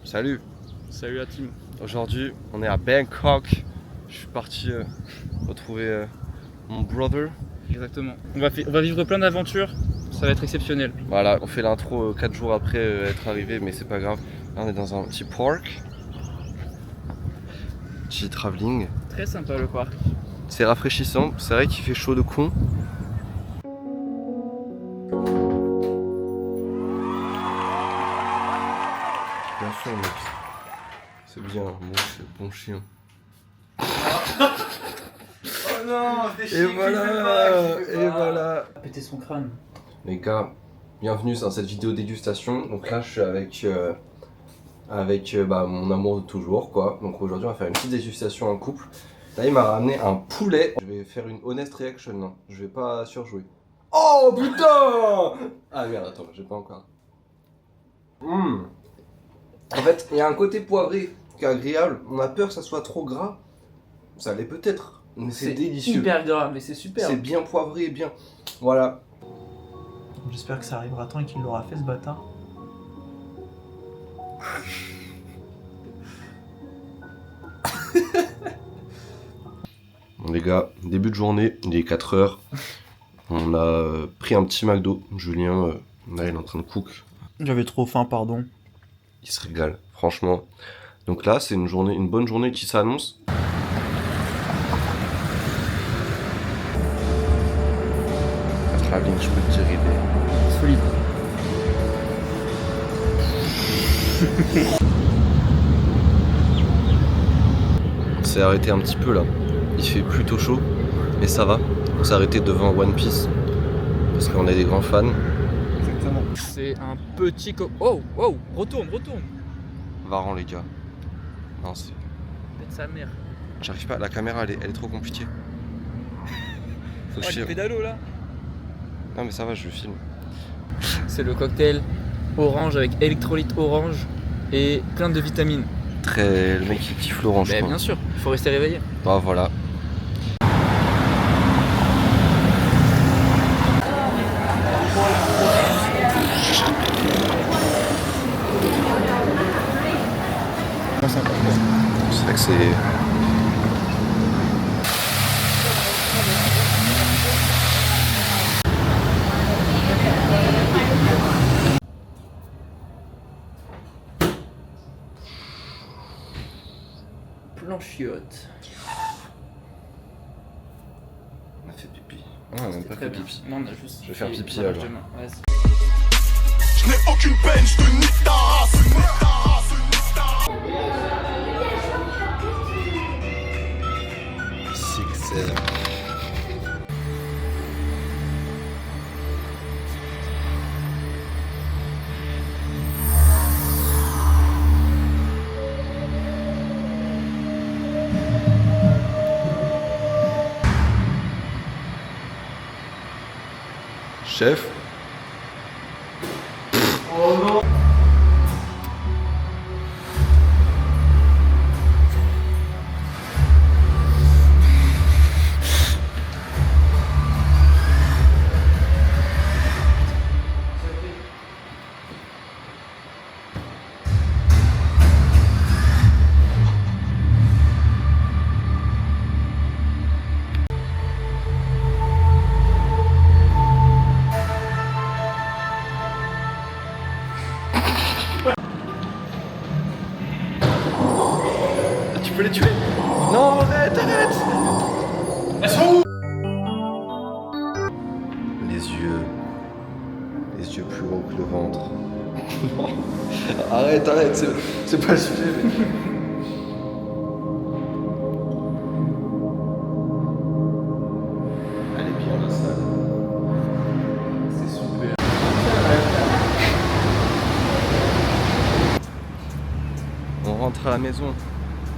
Salut. Salut la team. Aujourd'hui, on est à Bangkok. Je suis parti retrouver mon brother. Exactement. On va vivre plein d'aventures. Ça va être exceptionnel. Voilà, on fait l'intro 4 jours après être arrivé, mais c'est pas grave. Là, on est dans un petit park. Petit travelling. Très sympa le parc. C'est rafraîchissant. C'est vrai qu'il fait chaud de con. Bien sûr, mec. C'est bien, moi c'est bon chien. Oh non, Et voilà, et voilà. Péter son crâne. Les gars, bienvenue dans cette vidéo dégustation. Donc là, je suis avec mon amour de toujours, quoi. Donc aujourd'hui, on va faire une petite dégustation en couple. Là, il m'a ramené un poulet. Je vais faire une honest reaction, non. Je vais pas surjouer. Oh putain! Ah merde, attends, j'ai pas encore. En fait, il y a un côté poivré qui est agréable. On a peur que ça soit trop gras. Ça l'est peut-être, mais c'est délicieux. Hyper gras, mais c'est super. C'est bien poivré, bien. Voilà. J'espère que ça arrivera tant et qu'il l'aura fait ce bâtard. Bon les gars, début de journée, il est 4h. On a pris un petit McDo. Julien, là il est en train de cook. J'avais trop faim, pardon. Il se régale, franchement. Donc là, c'est une bonne journée qui s'annonce. La travelling, je peux te dire, il est Solide. On s'est arrêté un petit peu là. Il fait plutôt chaud, mais ça va. On s'est arrêté devant One Piece parce qu'on est des grands fans. Exactement. C'est un petit Oh, oh, retourne. Varan les gars. Non, c'est... Pète sa mère. J'arrive pas, la caméra elle est trop compliquée. Faut que je le filme. pédalo là. Non mais ça va, je filme. C'est le cocktail orange avec électrolyte orange et plein de vitamines. Très... Le mec qui kiffe l'orange Mais quoi. bien sûr, il faut rester réveillé. Bah voilà. C'est vrai que c'est... Planchiotte. On a fait pipi. On a même pas fait pipi. Non, on a juste. Je vais faire pipi, lavage alors. de main. Vas-y. Je n'ai aucune peine, je te nique ta race, nique ta race, nique ta race. Six, Chef. Tu peux les tuer? Non, arrête. Les yeux plus hauts que le ventre. Non. Arrête, c'est pas le sujet. Mais... Elle est bien la salle. C'est super. On rentre à la maison.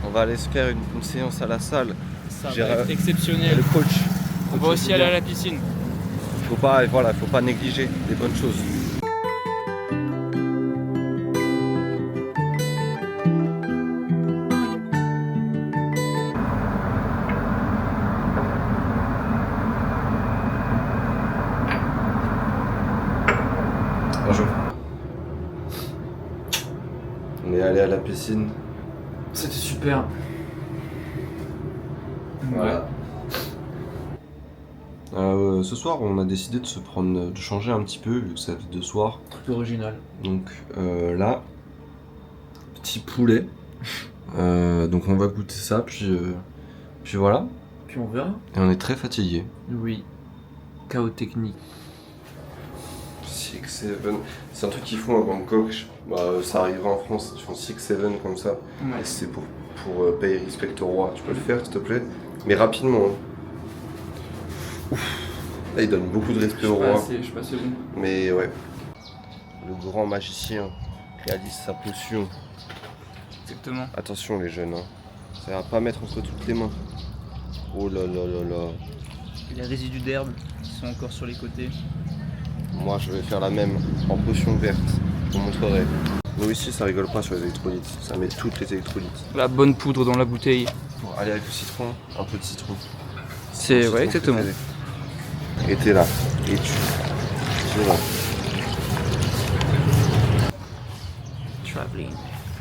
On va aller se faire une séance à la salle. Ça J'ai va être Et exceptionnel. le coach. On va aussi aller à la piscine. Faut pas négliger les bonnes choses. est allé à la piscine. C'était super. Voilà. Ce soir, on a décidé de changer un petit peu, vu que ça fait 2 soirs. Truc original. Donc là, petit poulet. Donc on va goûter ça, puis voilà. Puis on verra. Et on est très fatigué. Oui. Chaos technique. 6-7, c'est un truc qu'ils font à Bangkok. Ça arrivera en France, ils font 6-7 comme ça. Ouais. Et c'est pour payer respect au roi. Tu peux le faire s'il te plaît? Mais rapidement. Hein. Ouf. Là, il donne beaucoup de respect au roi. Je suis pas assez bon. Mais ouais. Le grand magicien réalise sa potion. Exactement. Attention les jeunes, hein. Ça va pas mettre entre toutes les mains. Oh là là là là. Les résidus d'herbe qui sont encore sur les côtés. Moi je vais faire la même en potion verte. Je vous montrerai. Nous ici ça rigole pas sur les électrolytes. Ça met toutes les électrolytes. La bonne poudre dans la bouteille. Pour aller avec le citron, un peu de citron. C'est Citron ouais, exactement. préféré. Et t'es là. Et tu là. Traveling.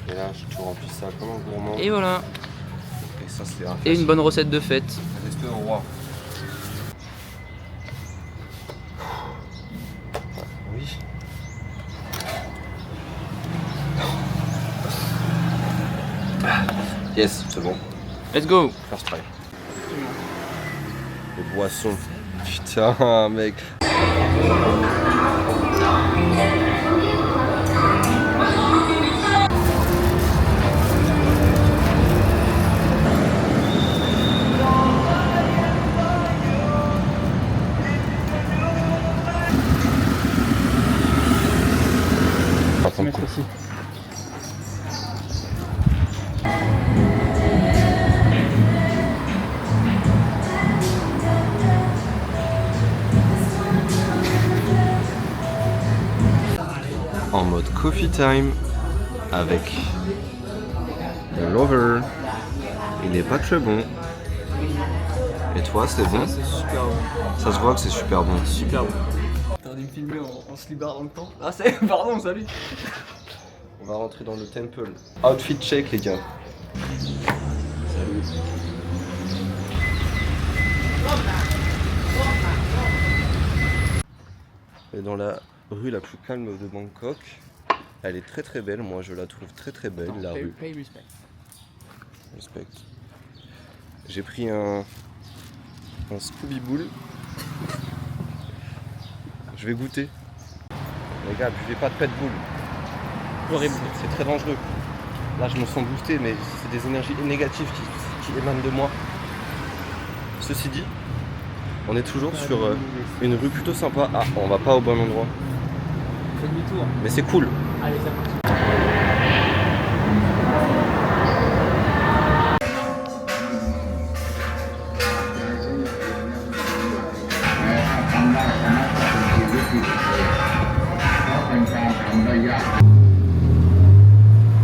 Et là je te remplis ça comme un gourmand. Et voilà. Et ça c'est un Et une bonne recette de fête. respect au roi. Oui. Yes, c'est bon. Let's go. First try. Les boissons. Putain, mec. Aussi. En mode coffee time avec le lover. Il n'est pas très bon. Et toi, c'est bon? C'est super bon. Ça se voit que c'est super bon. Super bon. T'as envie de me filmer en slibard dans le temps? Ah c'est... Pardon, salut. On va rentrer dans le temple. Outfit check les gars. Salut. Et dans la rue la plus calme de Bangkok. Elle est très très belle, moi je la trouve très très belle la rue. Pay respect. Respect. J'ai pris un Scooby Bowl. Je vais goûter. Les gars, buvez pas de Red Bull. Horrible. C'est très dangereux. Là, je me sens boosté, mais c'est des énergies négatives qui émanent de moi. Ceci dit, on est toujours sur une rue plutôt sympa. Ah, on va pas au bon endroit. Fais demi-tour. Mais c'est cool. Allez, ça marche.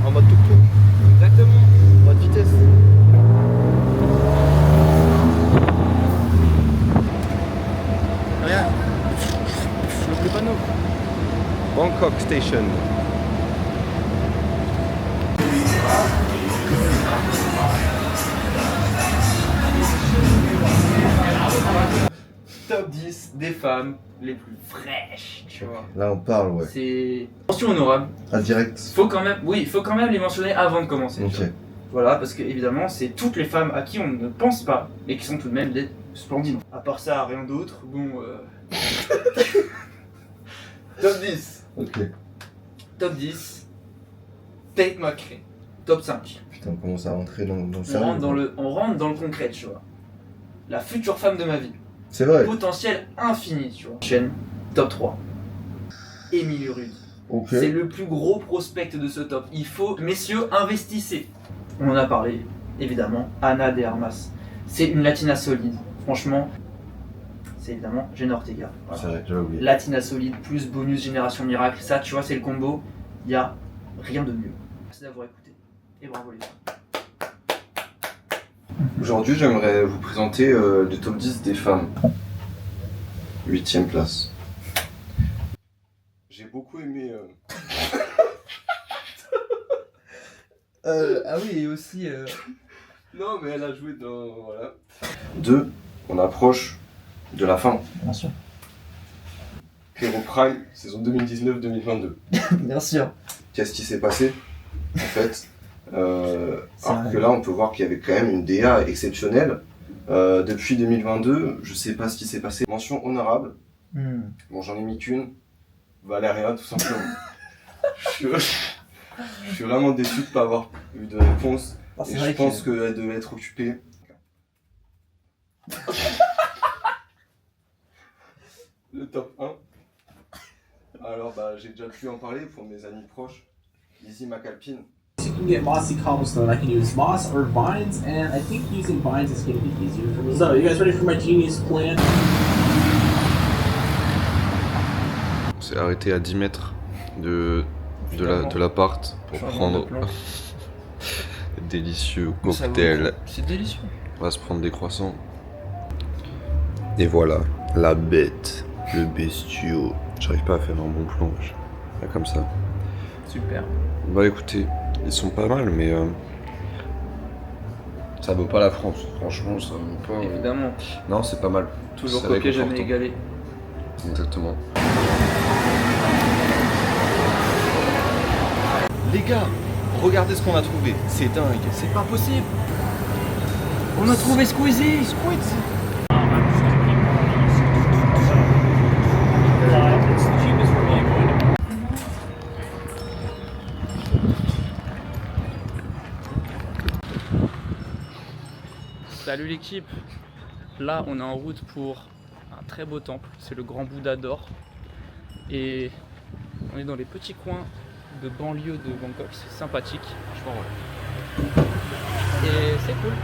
En mode tuk-tuk. Exactement. En mode vitesse. Regarde. Le panneau. Bangkok Station. Top 10 des femmes les plus fraîches, tu vois. Là, on parle, ouais. C'est... Mention honorable. Ah, direct. Faut quand même les mentionner avant de commencer. Ok. tu vois. Voilà, parce que évidemment, c'est toutes les femmes à qui on ne pense pas, et qui sont tout de même des splendides. À part ça, rien d'autre. Bon, Top 10. Ok. Top 10. Tate McRae. Top 5. Putain, on commence à rentrer dans le On rentre dans le concret, tu vois. La future femme de ma vie. C'est vrai. Potentiel infini, tu vois. Chaîne, top 3. Émilie Rude. Ok. C'est le plus gros prospect de ce top. Il faut, messieurs, investissez. On en a parlé, évidemment. Ana de Armas. C'est une Latina solide. Franchement, c'est évidemment Jenna Ortega. Voilà. C'est vrai, j'avais oublié. Latina solide plus bonus Génération Miracle. Ça, tu vois, c'est le combo. Il n'y a rien de mieux. Merci d'avoir écouté. Et bravo les gars. Aujourd'hui, j'aimerais vous présenter le top 10 des femmes. 8ème place. J'ai beaucoup aimé. Ah oui, et aussi... Non, mais elle a joué dans... Voilà. 2, on approche de la fin. Bien sûr. Hero Prime, saison 2019-2022. Bien sûr. Qu'est-ce qui s'est passé en fait alors vrai. que là, on peut voir qu'il y avait quand même une DA exceptionnelle. Depuis 2022, je sais pas ce qui s'est passé. Mention honorable. Bon, j'en ai mis qu'une. Valeria, tout simplement. je suis vraiment déçu de pas avoir eu de réponse. Ah, Et je pense qu'elle devait être occupée. Le top 1. Alors, bah, j'ai déjà pu en parler pour mes amis proches. Lizzie McAlpine. You can get mossy cobblestone. I can use moss or vines, and I think using vines is going to be easier for me. So, you guys ready for my genius plan? On s'est arrêté à 10 mètres de l'appart pour prendre délicieux cocktail. C'est délicieux. On va se prendre des croissants. Et voilà, la bête, le bestiau. J'arrive pas à faire un bon plan, là, comme ça. Super. Bah écoutez, ils sont pas mal, mais ça vaut pas la France. Franchement, ça vaut pas. Évidemment. Non, c'est pas mal. Toujours C'est coquet, jamais réconfortant. égalé. Exactement. Les gars, regardez ce qu'on a trouvé. C'est dingue. C'est pas possible. On a trouvé Squeezie. Salut l'équipe. Là, on est en route pour un très beau temple. C'est le Grand Bouddha d'or. Et on est dans les petits coins de banlieue de Bangkok. C'est sympathique. Franchement, ouais. Et c'est cool.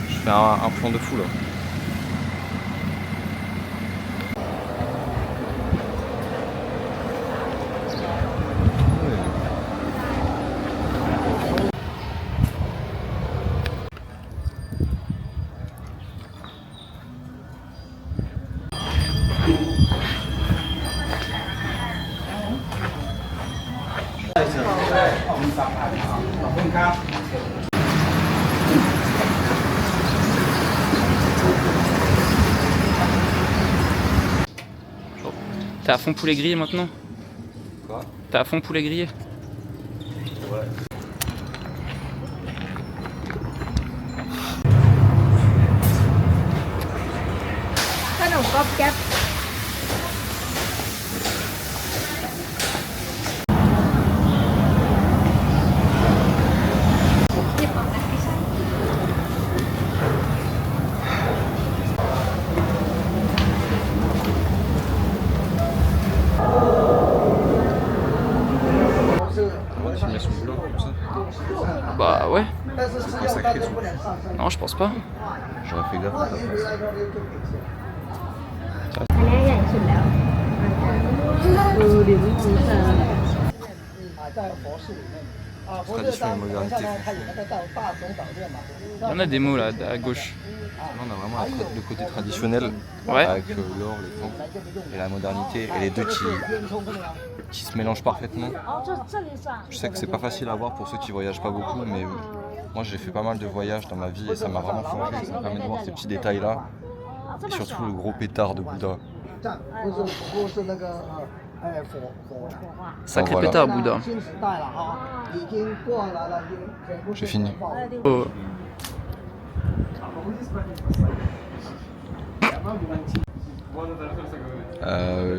Je fais un plan de fou là. T'es à fond poulet grillé maintenant? Quoi? T'es à fond poulet grillé? Ouais. Continuer son boulot comme ça. Bah ouais. C'est consacré son. Non, je pense pas. J'aurais fait gaffe à ta place. อันนี้ใหญ่สุดแล้วเดี๋ยววิธีจะ Tradition et modernité. On a des mots là à gauche. Là, on a vraiment le côté traditionnel Ouais. avec l'or, les temps, et la modernité, et les deux qui se mélangent parfaitement. Je sais que c'est pas facile à voir pour ceux qui voyagent pas beaucoup, mais moi j'ai fait pas mal de voyages dans ma vie et ça m'a vraiment forgé. Ça me permet de voir ces petits détails là, et surtout le gros pétard de Bouddha. Sacré Voilà. pétard Bouddha. J'ai fini. Oh.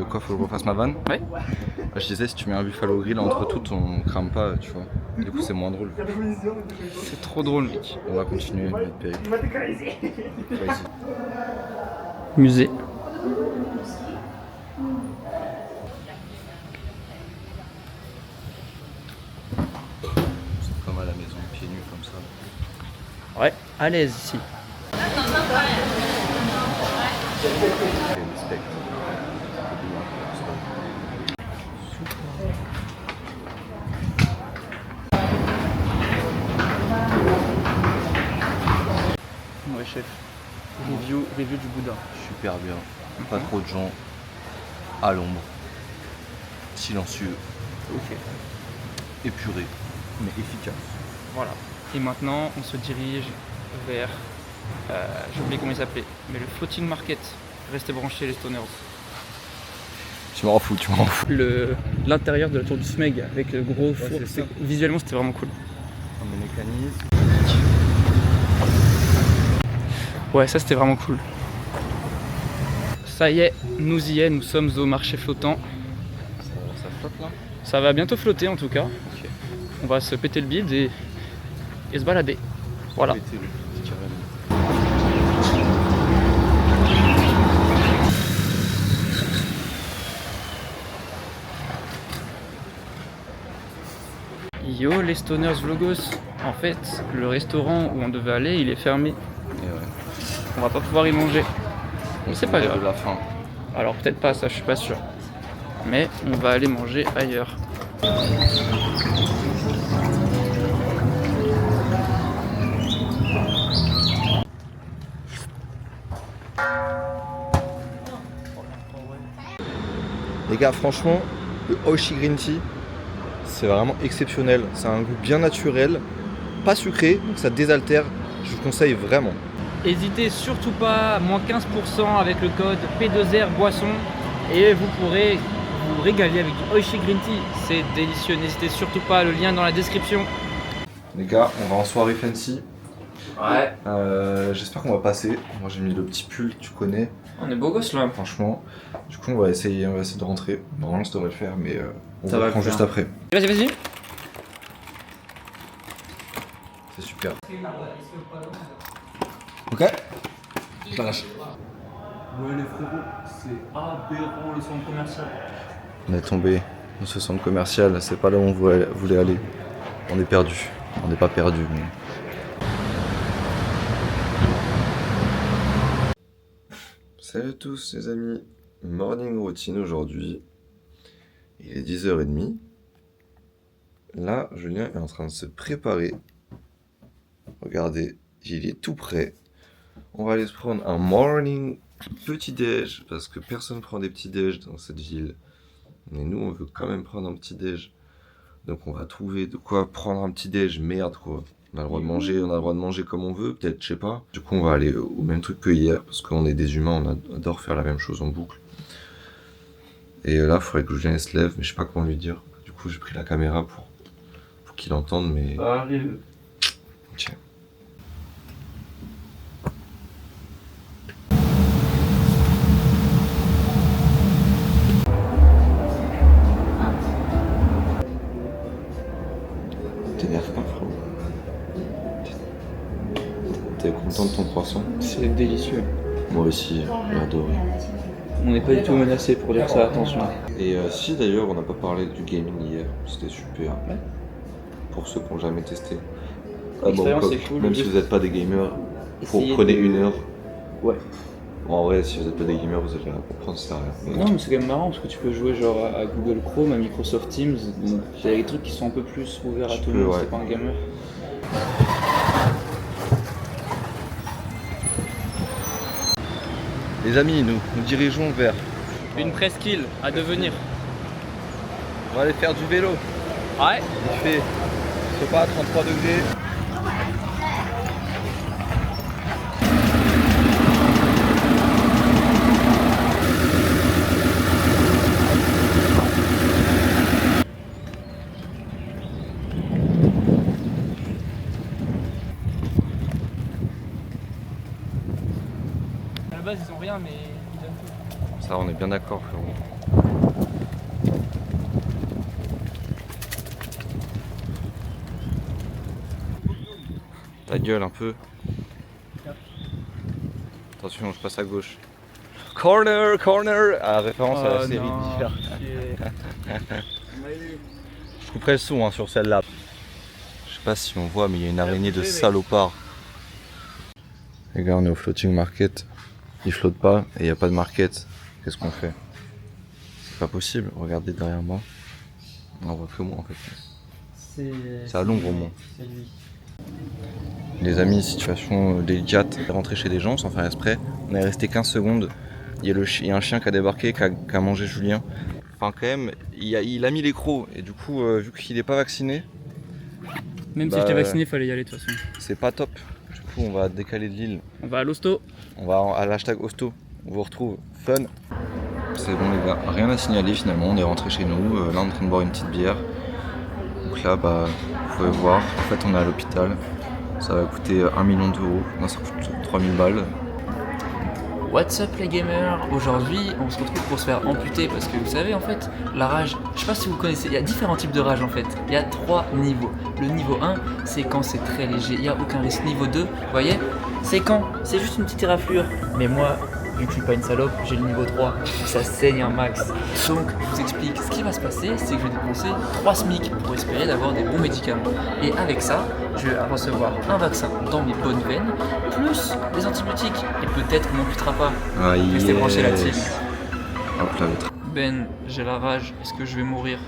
Quoi, faut que je refasse ma vanne? Ouais. Je disais, si tu mets un buffalo grill entre toutes, on crame pas, tu vois. Du coup, c'est moins drôle. C'est trop drôle mec. On va continuer notre périple. Crazy. Musée. C'est comme à la maison, pieds nus comme ça. Ouais, à l'aise ici. Ouais chef. Review du Bouddha. Super bien. Pas trop de gens à l'ombre. Silencieux. Ok. Épuré. Mais efficace. Voilà. Et maintenant, on se dirige vers. J'ai oublié comment il s'appelait. Mais le Floating Market. Restez branchés, les stoners. Tu m'en fous, L'intérieur de la tour du Smeg avec le gros four. Visuellement, c'était vraiment cool. Un mécanisme. Ouais, ça c'était vraiment cool. Ça y est, nous y est, nous sommes au marché flottant. Ça flotte là? Ça va bientôt flotter en tout cas. Ok. On va se péter le bide et se balader. Voilà. Yo les stoners vlogos. En fait, le restaurant où on devait aller, il est fermé. Et ouais. On va pas pouvoir y manger. Mais c'est pas grave. De la faim. Alors peut-être pas, ça je suis pas sûr. Mais on va aller manger ailleurs. Les gars, franchement, le Oishi Green Tea, c'est vraiment exceptionnel. C'est un goût bien naturel, pas sucré, donc ça désaltère. Je vous conseille vraiment. N'hésitez surtout pas, moins 15% avec le code P2R Boisson et vous pourrez vous régaler avec du Oishi Green Tea. C'est délicieux, n'hésitez surtout pas, le lien dans la description. Les gars, on va en soirée fancy. Ouais. J'espère qu'on va passer. Moi j'ai mis le petit pull, tu connais. On est beau gosse là. Franchement. Du coup on va essayer de rentrer. Normalement ça devrait le faire, mais on Ça va va le prendre le juste faire. après. Vas-y. C'est super. Ok. Je la lâche. Ouais les frérots, c'est aberrant le centre commercial. On est tombé dans ce centre commercial, c'est pas là où on voulait aller. On est perdu. On n'est pas perdu. Mais... Salut à tous les amis. Morning routine aujourd'hui. Il est 10h30. Là, Julien est en train de se préparer. Regardez, il est tout prêt. On va aller se prendre un morning petit déj parce que personne prend des petits déj dans cette ville. Mais nous, on veut quand même prendre un petit déj. Donc on va trouver de quoi prendre un petit déj. Merde quoi. On a le droit de manger, comme on veut, peut-être, je sais pas. Du coup, on va aller au même truc que hier parce qu'on est des humains, on adore faire la même chose en boucle. Et là, il faudrait que Julien se lève, mais je sais pas comment lui dire. Du coup, j'ai pris la caméra pour qu'il entende, mais... Ça arrive. Tiens. T'énerve pas, frérot. T'es content de ton croissant? C'est délicieux. Moi aussi, j'ai adoré. On n'est pas du tout menacé pour dire ça, attention. Et si d'ailleurs, on n'a pas parlé du gaming hier, c'était super. Ouais. Pour ceux qui n'ont jamais testé. L'expérience comme- est cool, même le si vous n'êtes pas des gamers, Essayez prenez une heure. Ouais. Bon, en vrai, si vous n'êtes pas des gamers, vous allez rien comprendre, ça sert à rien. Mais Non mais c'est quand même marrant parce que tu peux jouer genre à Google Chrome, à Microsoft Teams, donc il y a des trucs qui sont un peu plus ouverts à Tu tout peux, le monde, ouais. c'est pas un gamer. Les amis, nous dirigeons vers. Une presqu'île à devenir. On va aller faire du vélo. Ouais. Il fait, je sais pas, 33 degrés. À la base ils ont rien mais ils donnent tout. Ça, on est bien d'accord, frérot. Ta gueule un peu. Attention, je passe à gauche. Corner, corner. Ah, référence à la série d'hier. Je couperai le son sur celle-là. Je sais pas si on voit, mais il y a une araignée de salopard. Les gars, on est au floating market. Il flotte pas et il n'y a pas de market. Qu'est-ce qu'on fait? C'est pas possible. Regardez derrière moi. On voit que moi en fait. C'est à l'ombre au moins. C'est lui. Les amis, situation délicate. Rentrer chez des gens sans faire exprès. On est resté 15 secondes. Il y a un chien qui a débarqué, qui a mangé Julien. Enfin quand même, il a mis les crocs et du coup vu qu'il est pas vacciné, Même si bah, j'étais vacciné, fallait y aller de toute façon. c'est pas top. Du coup on va décaler de l'île. On va à l'hosto. On va à l'hashtag hosto. On vous retrouve fun. C'est bon les gars, rien à signaler finalement, on est rentré chez nous, là on est en train de boire une petite bière. Donc là bah vous pouvez voir, en fait on est à l'hôpital, ça va coûter 1 million d'euros, non ça coûte 3000 balles. What's up les gamers? Aujourd'hui on se retrouve pour se faire amputer parce que vous savez en fait la rage, je sais pas si vous connaissez, il y a différents types de rage en fait. Il y a 3 niveaux. Le niveau 1 c'est quand c'est très léger, il n'y a aucun risque. Niveau 2, vous voyez, c'est quand c'est juste une petite éraflure. Mais moi, vu que je suis pas une salope, j'ai le niveau 3, ça saigne un max. Donc je vous explique, ce qui va se passer c'est que je vais dépenser 3 SMIC pour espérer d'avoir des bons médicaments. Et avec ça, je vais recevoir un vaccin dans mes bonnes veines, plus des antibiotiques. Et peut-être qu'on m'amputera pas. Ah, Restez branchés là-dessus. Hop là, le Ben, j'ai la rage, est-ce que je vais mourir?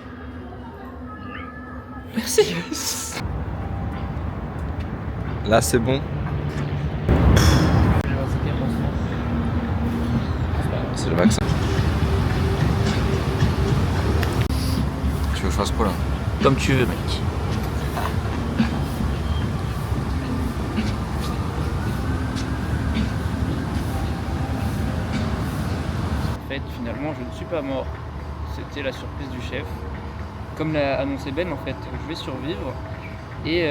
Merci. Là c'est bon. C'est le vaccin. Tu veux que je fasse quoi là? Comme tu veux, mec. En fait, finalement, je ne suis pas mort. C'était la surprise du chef. Comme l'a annoncé Ben, en fait, je vais survivre. Et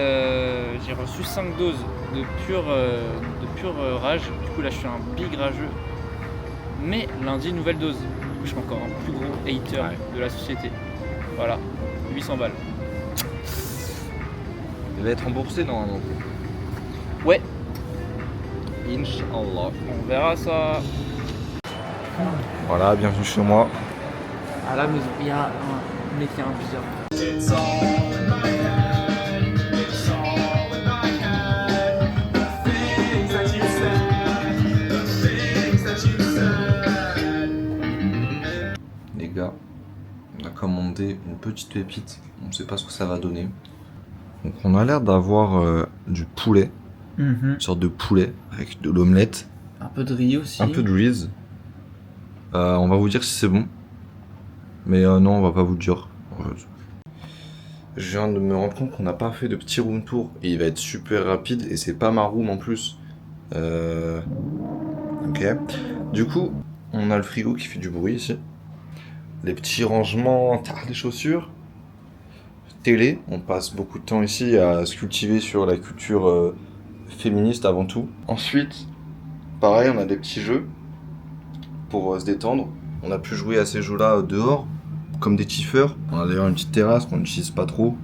j'ai reçu 5 doses de pure rage. Du coup, là, je suis un big rageux. Mais lundi, nouvelle dose. Du coup, je suis encore un plus gros hater de la société. Voilà, 800 balles. Il va être remboursé normalement. Ouais, Inch'Allah. on verra ça. Voilà, bienvenue chez moi. À la maison, il y a un mec qui a un bizarre. Les gars, on a commandé une petite pépite. On ne sait pas ce que ça va donner. Donc on a l'air d'avoir du poulet, une sorte de poulet avec de l'omelette, Un peu de riz aussi. un peu de riz. On va vous dire si c'est bon. Mais non, on va pas vous le dire. Je viens de me rendre compte qu'on n'a pas fait de petit room tour et il va être super rapide et c'est pas ma room en plus. Ok. Du coup, on a le frigo qui fait du bruit ici. Les petits rangements, les chaussures. Télé, on passe beaucoup de temps ici à se cultiver sur la culture féministe avant tout. Ensuite, pareil, on a des petits jeux pour se détendre. On a pu jouer à ces jeux-là dehors, comme des kiffeurs. On a d'ailleurs une petite terrasse qu'on n'utilise pas trop,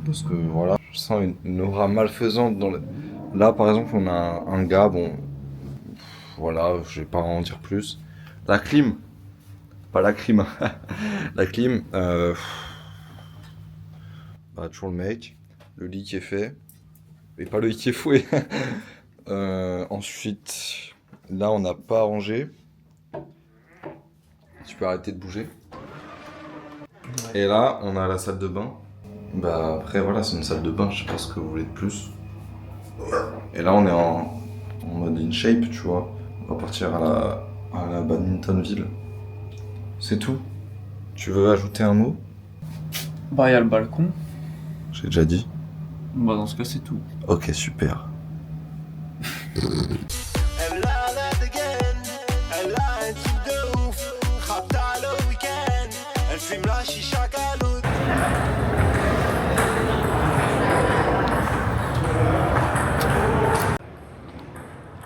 parce que voilà, je sens une aura malfaisante dans le... Là, par exemple, on a un gars, bon, voilà, je vais pas en dire plus. La clim, pas la clim, la clim, bah, toujours le mec, le lit qui est fait, et pas le lit qui est foué. Ensuite, là, on n'a pas rangé. Tu peux arrêter de bouger. Ouais. Et là, on a la salle de bain. Bah après, voilà, c'est une salle de bain, je sais pas ce que vous voulez de plus. Et là, on est en mode in shape, tu vois. On va partir à la badmintonville. C'est tout. Tu veux ajouter un mot? Bah, il y a le balcon. J'ai déjà dit. Bah, dans ce cas, c'est tout. Ok, super.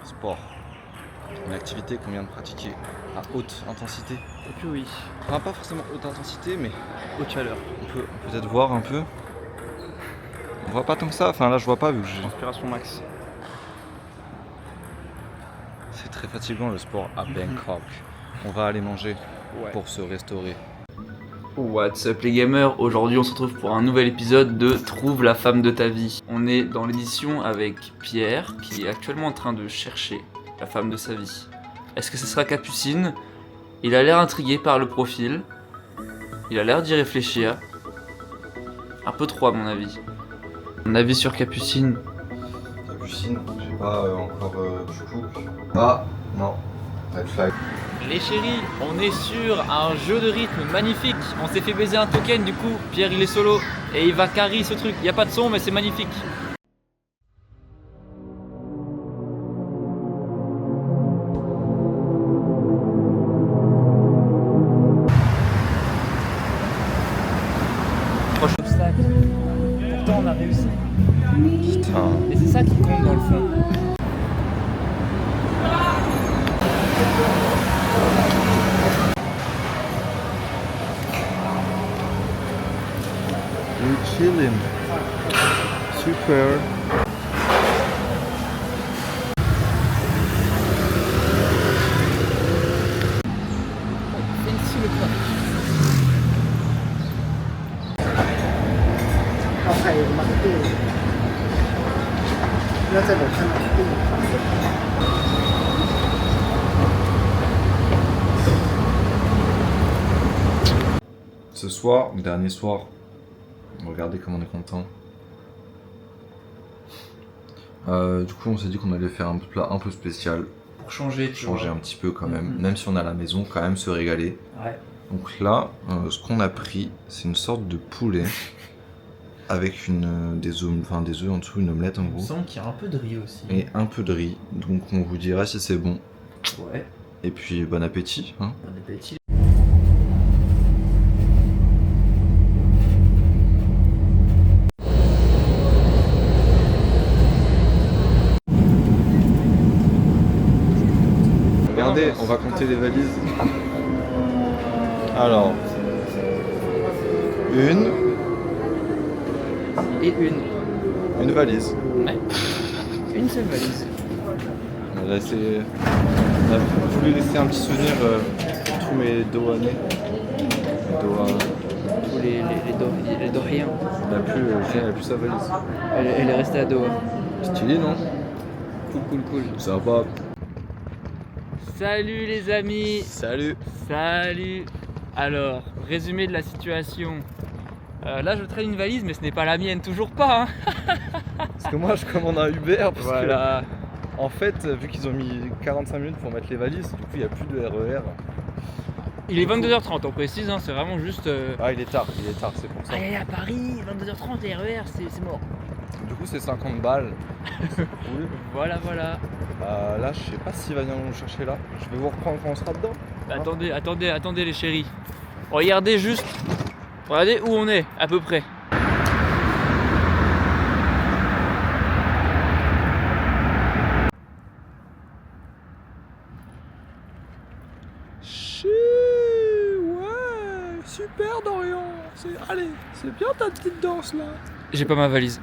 Sport. Une activité qu'on vient de pratiquer à haute intensité. Et puis oui, Enfin, pas forcément haute intensité, mais haute chaleur. on peut peut-être voir un peu. On voit pas tant que ça, enfin là je vois pas vu que j'ai... Inspiration max. C'est très fatigant le sport à Bangkok. On va aller manger Ouais. pour se restaurer. What's up les gamers? Aujourd'hui on se retrouve pour un nouvel épisode de Trouve la femme de ta vie. On est dans l'édition avec Pierre qui est actuellement en train de chercher la femme de sa vie. Est-ce que ce sera Capucine? Il a l'air intrigué par le profil. Il a l'air d'y réfléchir. Un peu trop à mon avis. Mon avis sur Capucine? Capucine, j'ai pas encore du coup. Ah non, red flag. Les chéris, on est sur un jeu de rythme magnifique. On s'est fait baiser un token du coup. Pierre il est solo et il va carry ce truc. Il n'y a pas de son mais c'est magnifique. Proche obstacle. Pourtant on a réussi. Putain. Et c'est ça qui compte dans le fond. We're chilling. Super. Ici le point. เอาไข่มาติ้งน่าจะแบบขนมติ้ง Ce soir, dernier soir, regardez comme on est content. Du coup, on s'est dit qu'on allait faire un plat un peu spécial, Pour changer, tu changer vois. un petit peu quand même, Mhm. même si on est à la maison, quand même se régaler. Ouais. Donc là, ce qu'on a pris, c'est une sorte de poulet avec des œufs en dessous, une omelette en Il me gros, semble qu'il y a un peu de riz aussi. et un peu de riz. Donc on vous dira si c'est bon. Ouais, Et puis bon appétit. Hein. bon appétit. Regardez, on va compter les valises. Alors, Et une valise. une seule valise. On a voulu laisser un petit souvenir pour tous mes Dohanais. Tous les Doriens. Elle a plus sa valise. Elle est restée à Doha. Stylé, non? Cool. Ça va. Salut les amis. Salut. Salut. Alors, résumé de la situation. Là, je traîne une valise, mais ce n'est pas la mienne, toujours pas. Hein. Parce que moi, je commande un Uber parce Voilà. que, en fait, vu qu'ils ont mis 45 minutes pour mettre les valises, du coup, il n'y a plus de RER. Il est 22h30, on précise, hein, c'est vraiment juste. Ah, il est tard, c'est pour ça. Aïe, à Paris, 22h30 et RER, c'est mort. Du coup, c'est 50 balles. C'est cool. Voilà. Là, je sais pas s'il va venir nous chercher là. Je vais vous reprendre quand on sera dedans. Attendez les chéris. Regardez juste. Regardez où on est, à peu près. Ouais, super Dorian. Allez, c'est bien ta petite danse là. J'ai pas ma valise.